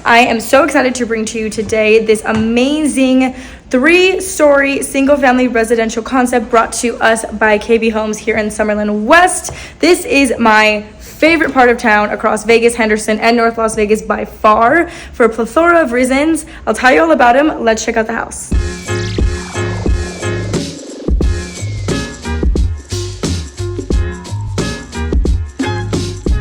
I am so excited to bring to you today this amazing 3-story single-family residential concept brought to us by KB Homes here in Summerlin West. This is my favorite part of town across Vegas, Henderson, and North Las Vegas by far for a plethora of reasons. I'll tell you all about them. Let's check out the house.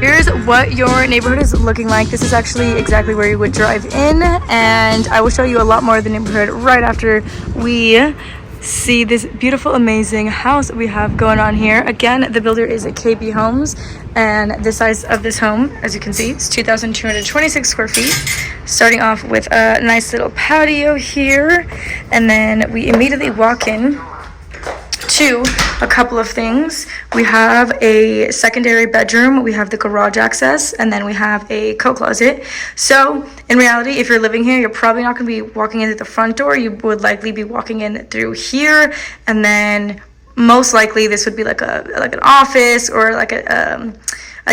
Here's what your neighborhood is looking like. This is actually exactly where you would drive in, and I will show you a lot more of the neighborhood right after we see this beautiful, amazing house we have going on here. Again, the builder is KB Homes, and the size of this home, as you can see, is 2,226 square feet. Starting off with a nice little patio here, and then we immediately walk in to a couple of things. We have a secondary bedroom, we have the garage access, and then we have a coat closet. So in reality, if you're living here, you're probably not going to be walking in at the front door. You would likely be walking in through here, and then most likely this would be like an office or like a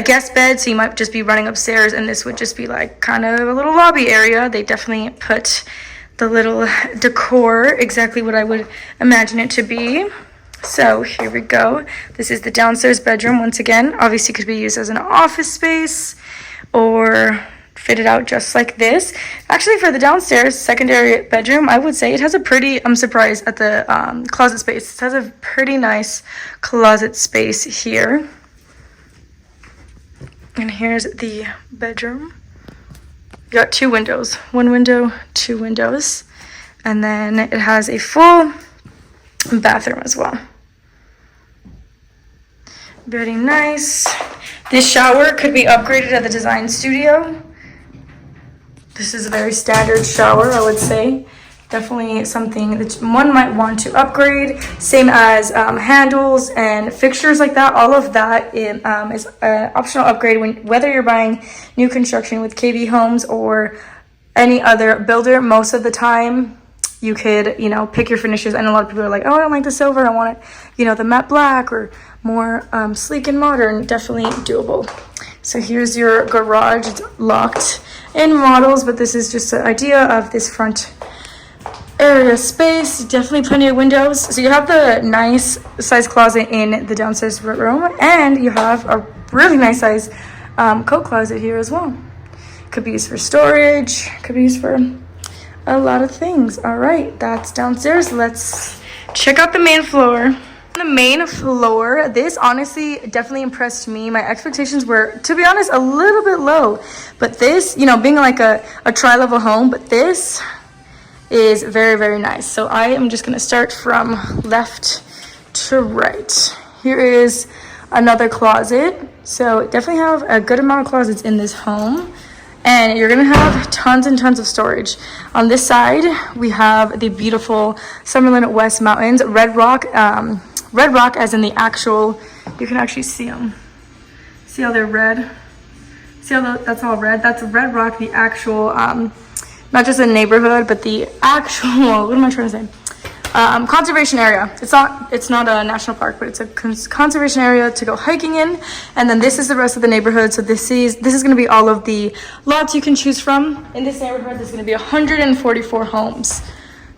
guest bed. So you might just be running upstairs, and this would just be like kind of a little lobby area. They definitely put the little decor exactly what I would imagine it to be. So here we go. This is the downstairs bedroom. Once again, obviously could be used as an office space or fitted out just like this. Actually, for the downstairs secondary bedroom, I would say it has a pretty, I'm surprised at the closet space. It has a pretty nice closet space here. And here's the bedroom. You got 2 windows. 1 window, 2 windows. And then it has a full bathroom as well. Very nice. This shower could be upgraded at the design studio. This is a very standard shower, I would say. Definitely something that one might want to upgrade. Same as handles and fixtures like that. All of that is an optional upgrade whether you're buying new construction with KB Homes or any other builder. Most of the time, you could, pick your finishes. And a lot of people are like, oh, I don't like the silver. I want it, the matte black or more sleek and modern. Definitely doable. So here's your garage. It's locked in models, but this is just an idea of this front area space. Definitely plenty of windows. So you have the nice size closet in the downstairs room, and you have a really nice size coat closet here as well. Could be used for storage. Could be used for a lot of things. All right, that's downstairs. Let's check out the main floor. The main floor, this honestly definitely impressed me. My expectations were, to be honest, a little bit low, but this, being like a tri-level home, but this is very, very nice. So I am just going to start from left to right. Here is another closet. So definitely have a good amount of closets in this home. And you're gonna have tons and tons of storage. On this side, we have the beautiful Summerlin West Mountains, red rock as in the actual, you can actually see them. See how they're red? See how that's all red? That's red rock, the actual, not just a neighborhood, but the actual, what am I trying to say? Conservation area. It's not a national park, but it's a conservation area to go hiking in. And then this is the rest of the neighborhood. So this is going to be all of the lots you can choose from. In this neighborhood, there's going to be 144 homes.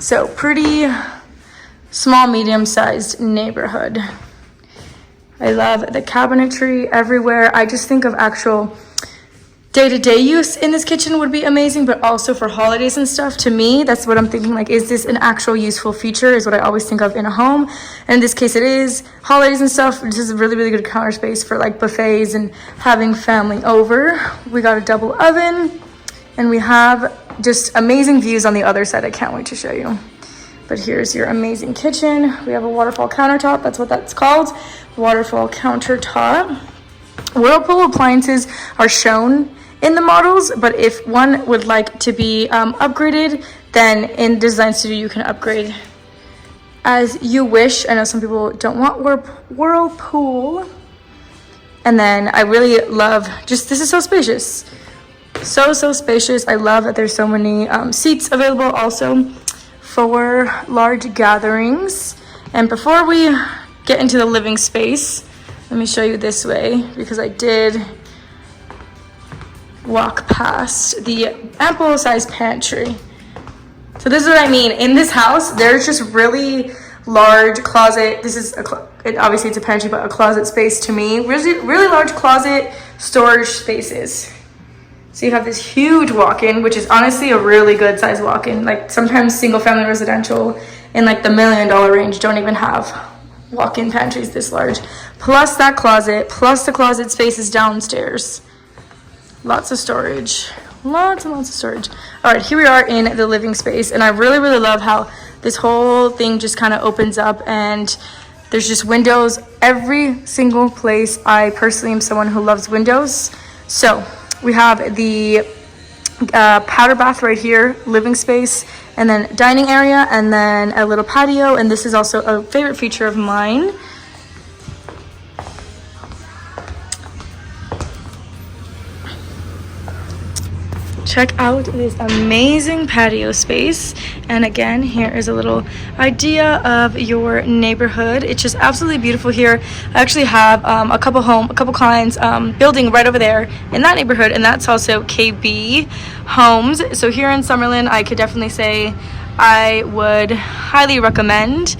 So pretty small, medium-sized neighborhood. I love the cabinetry everywhere. I just think of actual day-to-day use in this kitchen would be amazing, but also for holidays and stuff. To me, that's what I'm thinking, like, is this an actual useful feature is what I always think of in a home. And in this case it is. Holidays and stuff, this is a really, really good counter space for like buffets and having family over. We got a double oven, and we have just amazing views on the other side. I can't wait to show you. But here's your amazing kitchen. We have a waterfall countertop. That's what that's called, waterfall countertop. Whirlpool appliances are shown in the models, but if one would like to be upgraded, then in design studio you can upgrade as you wish. I know some people don't want Whirlpool. And then I really love this is so spacious, so spacious. I love that there's so many seats available also for large gatherings. And before we get into the living space, let me show you this way, because I did walk past the ample sized pantry. So this is what I mean. In this house, there's just really large closet. This is obviously it's a pantry, but a closet space to me. Really large closet storage spaces. So you have this huge walk-in, which is honestly a really good size walk-in. Like sometimes single family residential in like the $1 million range don't even have walk-in pantries this large. Plus that closet, plus the closet spaces downstairs. Lots of storage. Lots and lots of storage. All right, here we are in the living space, and I really love how this whole thing just kind of opens up, and there's just windows every single place. I personally am someone who loves windows. So we have the powder bath right here, living space, and then dining area, and then a little patio. And this is also a favorite feature of mine. Check out this amazing patio space. And again, here is a little idea of your neighborhood. It's just absolutely beautiful here. I actually have a couple clients building right over there in that neighborhood, and that's also KB Homes. So here in Summerlin, I could definitely say I would highly recommend.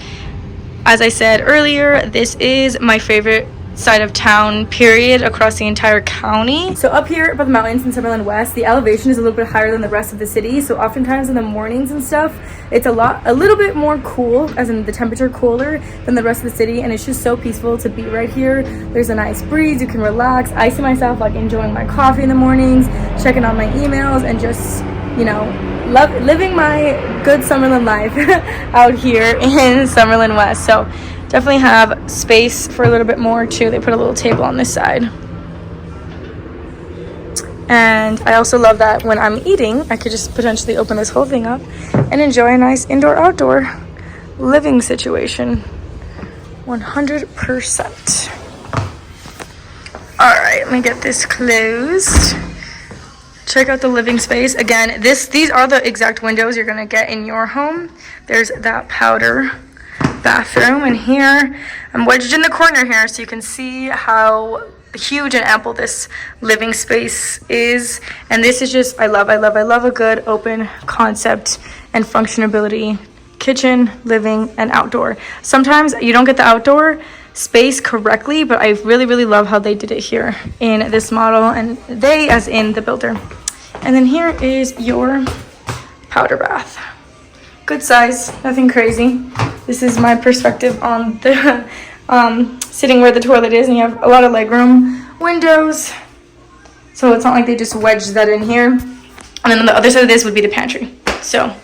As I said earlier, this is my favorite side of town, period, across the entire county. So up here above the mountains in Summerlin West, the elevation is a little bit higher than the rest of the city. So oftentimes in the mornings and stuff, it's a little bit more cool, as in the temperature cooler than the rest of the city. And it's just so peaceful to be right here. There's a nice breeze, you can relax. I see myself like enjoying my coffee in the mornings, checking on my emails, and just, you know, living my good Summerlin life out here in Summerlin West. So definitely have space for a little bit more too. They put a little table on this side. And I also love that when I'm eating, I could just potentially open this whole thing up and enjoy a nice indoor-outdoor living situation. 100%. All right, let me get this closed. Check out the living space. Again, these are the exact windows you're gonna get in your home. There's that powder bathroom, and here I'm wedged in the corner here so you can see how huge and ample this living space is. And this is just, I love a good open concept and functionability kitchen, living, and outdoor. Sometimes you don't get the outdoor space correctly, but I really love how they did it here in this model, and they as in the builder. And then here is your powder bath. Good size, nothing crazy. This is my perspective on the sitting where the toilet is, and you have a lot of leg room, windows, so it's not like they just wedged that in here. And then on the other side of this would be the pantry. So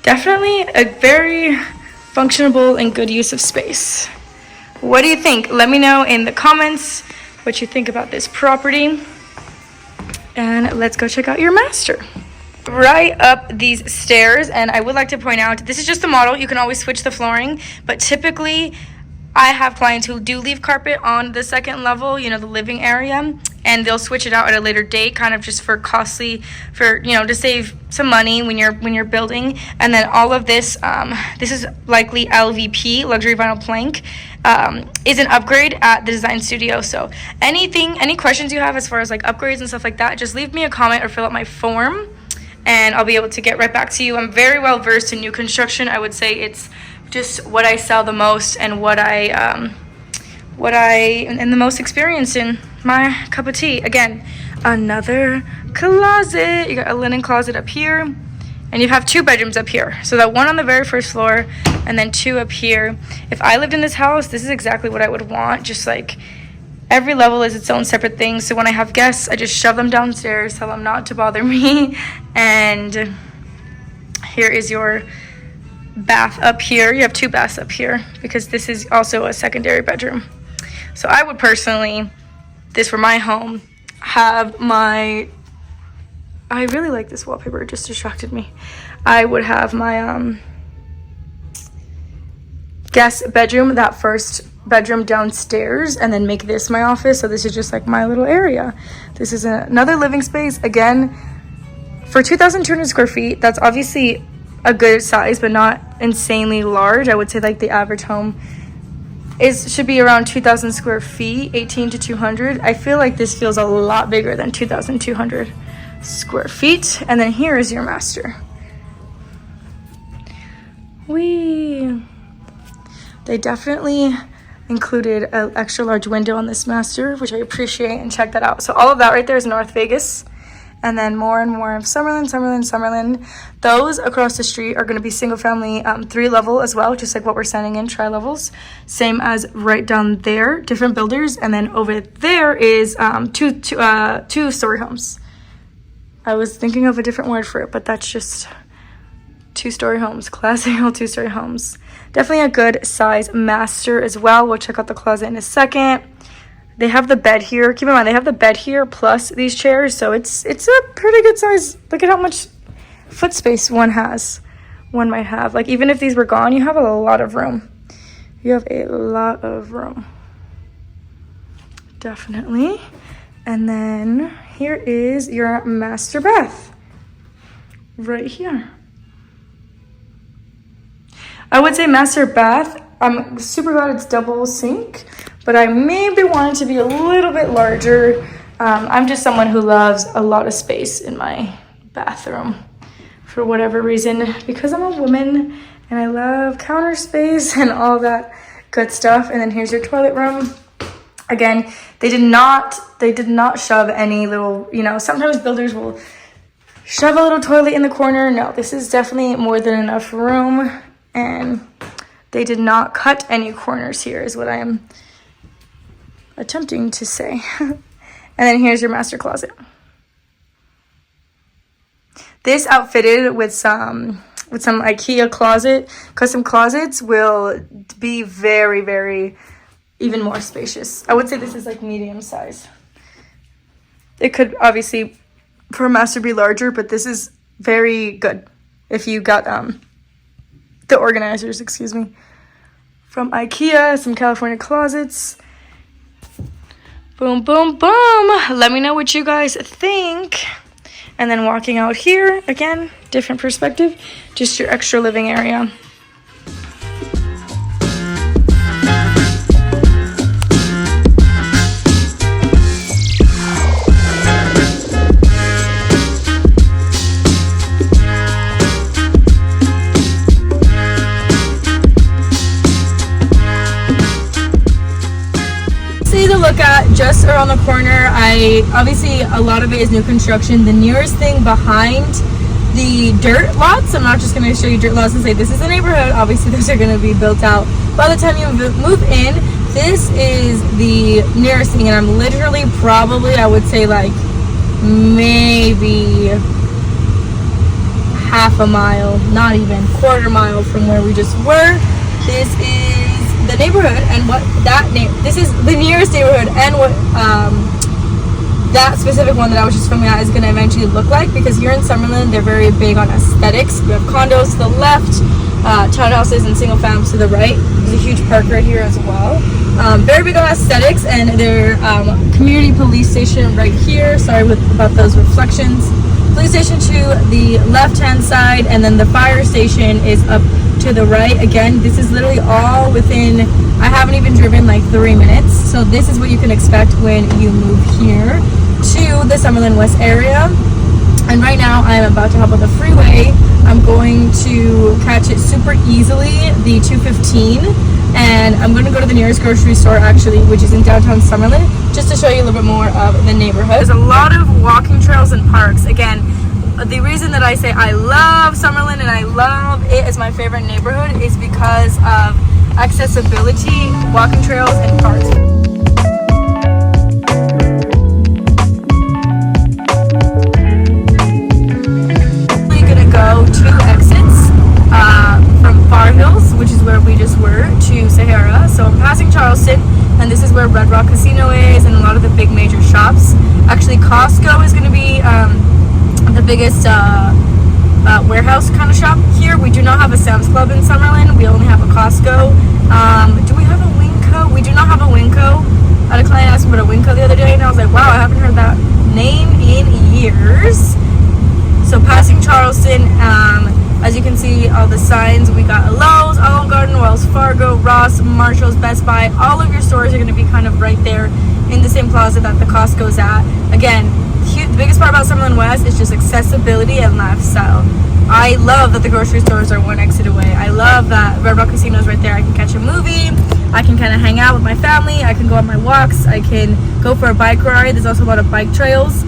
definitely a very functionable and good use of space. What do you think? Let me know in the comments what you think about this property, and let's go check out your master. Right up these stairs, and I would like to point out, this is just a model. You can always switch the flooring, but typically I have clients who do leave carpet on the second level, you know, the living area, and they'll switch it out at a later date, kind of just for you know, to save some money when you're building. And then all of this, this is likely LVP, luxury vinyl plank, is an upgrade at the design studio. So any questions you have as far as like upgrades and stuff like that, just leave me a comment or fill out my form, and I'll be able to get right back to you. I'm very well versed in new construction. I would say it's just what I sell the most, and what I am the most experienced in. My cup of tea. Again, another closet. You got a linen closet up here, and you have 2 bedrooms up here. So that one on the very first floor, and then 2 up here. If I lived in this house, this is exactly what I would want. Just like every level is its own separate thing. So when I have guests, I just shove them downstairs, tell them not to bother me. And here is your bath up here. You have 2 baths up here because this is also a secondary bedroom. So I would personally, this for my home, have my, I really like this wallpaper, it just distracted me. I would have my guest bedroom, that first bedroom downstairs, and then make this my office. So this is just like my little area. This is another living space. Again, for 2,200 square feet, that's obviously a good size, but not insanely large. I would say like the average home should be around 2,000 square feet, 18 to 200. I feel like this feels a lot bigger than 2,200. square feet. And then here is your master. They definitely included an extra large window on this master, which I appreciate, and check that out. So all of that right there is North Vegas. And then more and more of Summerlin. Those across the street are going to be single family 3-level as well, just like what we're sending in, tri-levels. Same as right down there, different builders. And then over there is two-story homes. I was thinking of a different word for it, but that's just 2-story homes, classic old 2-story homes. Definitely a good size master as well. We'll check out the closet in a second. They have the bed here. Keep in mind, they have the bed here plus these chairs, so it's a pretty good size. Look at how much foot space one might have. Like, even if these were gone, you have a lot of room. You have a lot of room. Definitely. And then here is your master bath. Right here. I would say master bath. I'm super glad it's double sink, but I maybe want it to be a little bit larger. I'm just someone who loves a lot of space in my bathroom for whatever reason, because I'm a woman and I love counter space and all that good stuff. And then here's your toilet room. Again, they did not shove any little, sometimes builders will shove a little toilet in the corner. No, this is definitely more than enough room, and they did not cut any corners here, is what I am attempting to say. And then here's your master closet. This outfitted with some IKEA closet. Custom closets will be very, very even more spacious. I would say this is like medium size. It could obviously for a master be larger, but this is very good if you got the organizers, from IKEA. Some California closets. Boom, boom, boom. Let me know what you guys think. And then walking out here, again, different perspective, just your extra living area. Look at just around the corner. Obviously a lot of it is new construction. The nearest thing behind the dirt lots, I'm not just going to show you dirt lots and say this is a neighborhood. Obviously those are going to be built out by the time you move in. This is the nearest thing, and I'm literally probably, I would say, like maybe half a mile, not even quarter mile from where we just were. This is the neighborhood, and what this is the nearest neighborhood, and what that specific one that I was just filming at is going to eventually look like, because here in Summerlin they're very big on aesthetics. We have condos to the left, townhouses and single families to the right. There's a huge park right here as well. Very big on aesthetics, and their community police station right here. Sorry about those reflections. Police station to the left hand side, and then the fire station is up to the right. Again, this is literally all within, I haven't even driven like 3 minutes, so this is what you can expect when you move here to the Summerlin West area. And right now I'm about to hop on the freeway. I'm going to catch it super easily, the 215, and I'm going to go to the nearest grocery store actually, which is in downtown Summerlin, just to show you a little bit more of the neighborhood. There's a lot of walking trails and parks. Again, the reason that I say I love Summerlin and I love it as my favorite neighborhood is because of accessibility, walking trails, and parks. We're gonna go 2 exits from Far Hills, which is where we just were, to Sahara. So I'm passing Charleston, and this is where Red Rock Casino is and a lot of the big major shops. Actually, Costco is going to be the biggest warehouse kind of shop here. We do not have a Sam's Club in Summerlin. We only have a Costco. Do we have a Winco? We do not have a Winco. I had a client ask me about a Winco the other day, and I was like, wow, I haven't heard that name in years. So passing Charleston, as you can see, all the signs. We got Lowe's, Olive Garden, Wells Fargo, Ross, Marshall's, Best Buy. All of your stores are going to be kind of right there in the same plaza that the Costco's at. Again, the biggest part about Summerlin West is just accessibility and lifestyle. I love that the grocery stores are one exit away. I love that Red Rock Casino is right there. I can catch a movie. I can kind of hang out with my family. I can go on my walks. I can go for a bike ride. There's also a lot of bike trails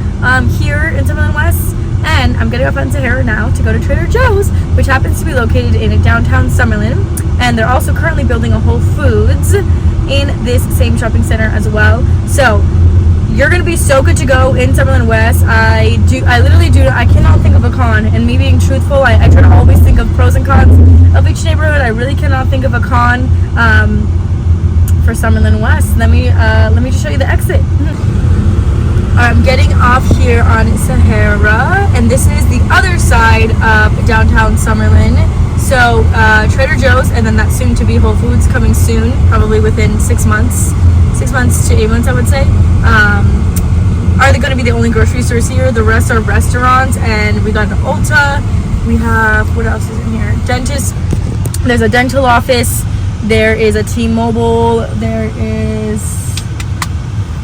here in Summerlin West. And I'm getting off on Sahara now to go to Trader Joe's, which happens to be located in downtown Summerlin. And they're also currently building a Whole Foods in this same shopping center as well. So you're gonna be so good to go in Summerlin West. I cannot think of a con, and me being truthful, I try to always think of pros and cons of each neighborhood. I really cannot think of a con for Summerlin West. Let me just show you the exit. I'm getting off here on Sahara, and this is the other side of downtown Summerlin. So Trader Joe's, and then that soon to be Whole Foods coming soon, probably within 6 months. 6 months to 8 months, I would say. Are they going to be the only grocery stores here? The rest are restaurants, and we got an Ulta. We have, what else is in here? Dentist. There's a dental office. There is a T-Mobile. There is,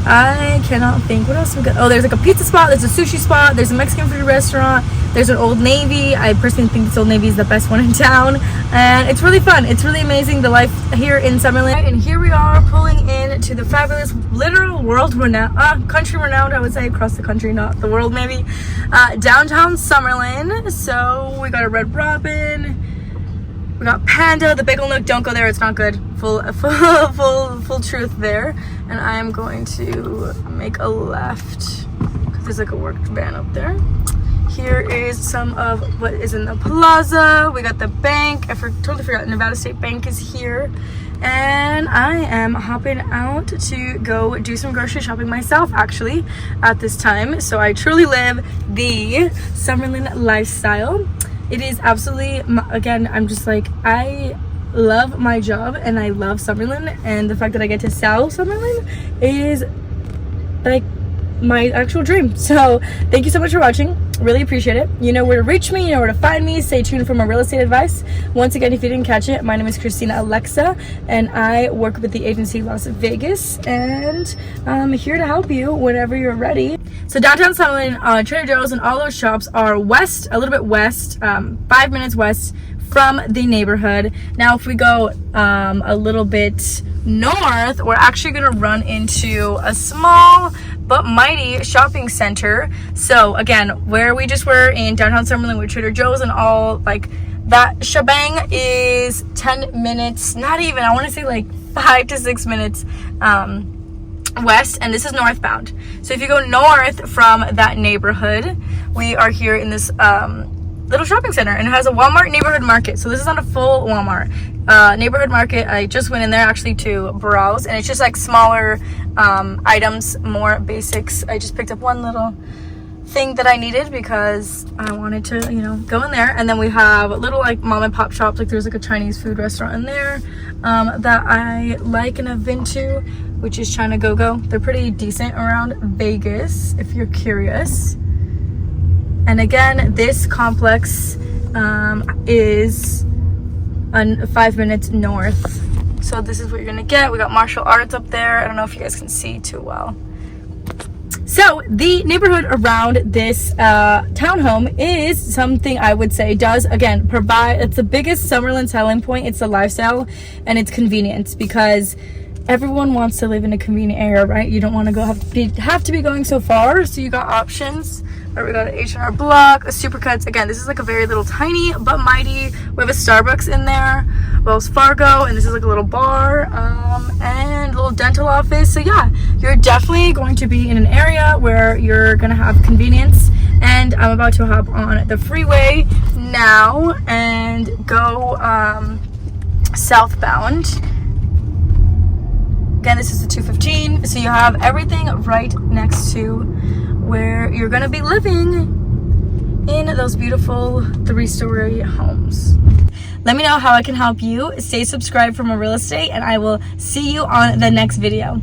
I cannot think. What else we got? Oh, there's like a pizza spot. There's a sushi spot. There's a Mexican food restaurant. There's an Old Navy. I personally think this Old Navy is the best one in town. And it's really fun. It's really amazing, the life here in Summerlin. And here we are pulling in to the fabulous, literal world-renowned, country-renowned, I would say, across the country, not the world maybe, downtown Summerlin. So we got a Red Robin. We got Panda, the Bagel Nook. Don't go there, it's not good. Full truth there. And I am going to make a left because there's like a work van up there. Here is some of what is in the plaza. We got the bank. I totally forgot Nevada State Bank is here. And I am hopping out to go do some grocery shopping myself, actually, at this time. So I truly live the Summerlin lifestyle. It is absolutely, again, I'm just like, I love my job and I love Summerlin, and the fact that I get to sell Summerlin is like my actual dream. So thank you so much for watching. Really appreciate it. You know where to reach me, you know where to find me. Stay tuned for more real estate advice. Once again, if you didn't catch it, my name is Kristina.Alexa, and I work with the agency Las Vegas, and I'm here to help you whenever you're ready. So downtown Summerlin, Trader Joe's and all those shops are west, a little bit west, 5 minutes west from the neighborhood. Now if we go a little bit north, we're actually gonna run into a small but mighty shopping center. So again, where we just were in downtown Summerlin with Trader Joe's and all like that shebang is 10 minutes, not even, I want to say like 5 to 6 minutes west, and this is northbound. So if you go north from that neighborhood, we are here in this little shopping center, and it has a Walmart neighborhood market. So this is not a full Walmart neighborhood market. I just went in there actually to browse, and it's just like smaller items, more basics. I just picked up one little thing that I needed because I wanted to, you know, go in there. And then we have little like mom and pop shops, like there's like a Chinese food restaurant in there that I like and have been to, which is China Go-Go. They're pretty decent around Vegas if you're curious. And again, this complex is 5 minutes north. So this is what you're gonna get. We got martial arts up there. I don't know if you guys can see too well. So the neighborhood around this townhome is something I would say does, again, provide, it's the biggest Summerlin selling point. It's the lifestyle and it's convenience, because everyone wants to live in a convenient area, right? You don't want to have to be going so far. So you got options. Right, we got an H&R Block, a Supercuts. Again, this is like a very little tiny but mighty. We have a Starbucks in there, Wells Fargo, and this is like a little bar and a little dental office. So yeah, you're definitely going to be in an area where you're gonna have convenience. And I'm about to hop on the freeway now and go southbound. Again, this is the 215, so you have everything right next to where you're gonna be living in those beautiful 3-story homes. Let me know how I can help you. Stay subscribed for more real estate, and I will see you on the next video.